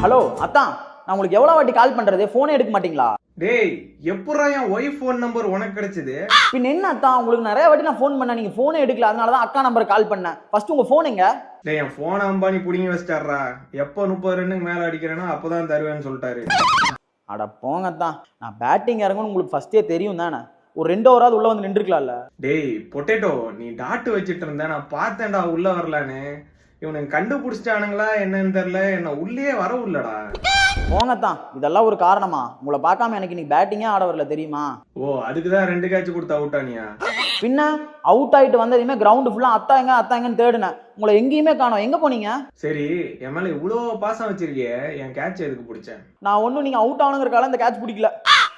Hello அத்தான், நான் உங்களுக்கு எவ்வளவு வாட்டி கால் பண்றது, போனே எடுக்க மாட்டீங்களா? டேய், எப்பறா என் ஒய்ஃப் ஃபோன் நம்பர் உனக்கு கிடைச்சது? பின் என்ன அத்தான், உங்களுக்கு நிறைய வாட்டி நான் ஃபோன் பண்ணேன், நீங்க போனே எடுக்கல. அதனாலதான் அக்கா நம்பர் கால் பண்ணேன். ஃபர்ஸ்ட் உங்க போன் எங்க? டேய், என் போன் அம்பானி புடிங்கி வச்சிட்டாரா. எப்ப 30 ரன்னுக்கு மேல அடிக்கிறேனோ அப்பதான் தருவேன்னு சொல்லிட்டாரு. அட போங்க அத்தான், நான் பேட்டிங் இறங்கணும்னு உங்களுக்கு ஃபர்ஸ்டே தெரியும் தானே. ஒரு 2 ஓவராவது உள்ள வந்து நின்றுக்கலாம்ல. டேய் பொட்டேட்டோ, நீ டாட் வச்சிட்டு இருந்த, நான் பார்த்தேன்டா உள்ள வரலான்னு. இவனுக்கு கண்டுபிடிச்சிட்டானுங்களா என்னன்னு தெரியல, என்ன உள்ளே வர உள்ளடா. போங்கத்தான், இதெல்லாம் ஒரு காரணமா? உங்களை பார்க்காம எனக்கு இன்னைக்கு பேட்டிங்கே ஆட வரல தெரியுமா? ஓ, அதுக்குதான் 2 கேட்ச் கொடுத்து அவுட்டானியா? பின்ன அவுட் ஆயிட்டு வந்ததுமே கிரவுண்ட் ஃபுல்லா அத்தாங்கன்னு தேடுனேன். உங்களை எங்கேயுமே காணோம். எங்க போனீங்க? சரி, என் மேல இவ்வளவு பாசம் வச்சிருக்கியே, என் கேட்ச் எதுக்கு பிடிச்சேன்? நான் ஒன்றும் நீங்க அவுட் ஆனுங்கிறக்கால இந்த கேட்ச் பிடிக்கல.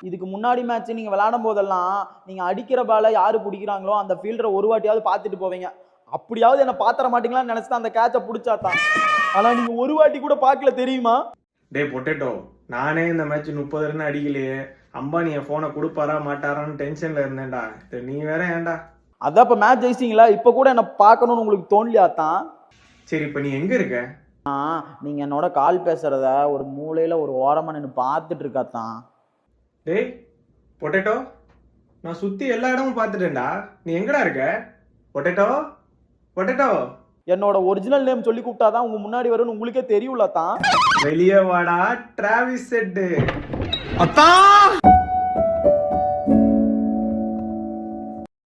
இதுக்கு முன்னாடி மேட்ச் நீங்க விளையாடும் போதெல்லாம் நீங்க அடிக்கிற பால யாரு பிடிக்கிறாங்களோ அந்த ஃபீல்டரை ஒரு வாட்டியாவது பார்த்துட்டு போவீங்க. அப்படியாவது என்ன பாத்திர மாட்டீங்களான்னு நினைச்சு அந்த கேட்சை பிடிச்சாதான். ஆனா நீங்க ஒரு வாட்டி கூட பார்க்கல தெரியுமா? டே பொட்டேட்டோ, நானே இந்த மேட்ச் 30 ரன் அடிக்கலையே, அம்பானி என் போனை கொடுப்பாரா மாட்டாரான்னு டென்ஷன்ல இருந்தேன்டா. நீ வேற ஏன்டா? அதான் இப்ப மேட்ச் ஜெயிச்சிங்களா, இப்ப கூட என்ன பார்க்கணும்னு உங்களுக்கு தோணலையாத்தான்? சரி, இப்ப நீ எங்க இருக்க? நீங்க என்னோட கால் பேசுறத ஒரு மூலையில ஒரு ஓரமா நின்று பார்த்துட்டு இருக்காத்தான். டேய் பொட்டேட்டோ, நான் சுத்தி எல்லா இடமும் பார்த்துட்டேன்டா. நீ எங்கடா இருக்க? பொட்டேட்டோ பொட்டேட்டோ, என்னோட ஒரிஜினல் நேம் சொல்லி கூப்பிட்டாதான் உங்க முன்னாடி வரும்னு உங்களுக்கே தெரியும்ல தான். வெளியே வாடா டிராவிஸ் செட்டு. அத்தா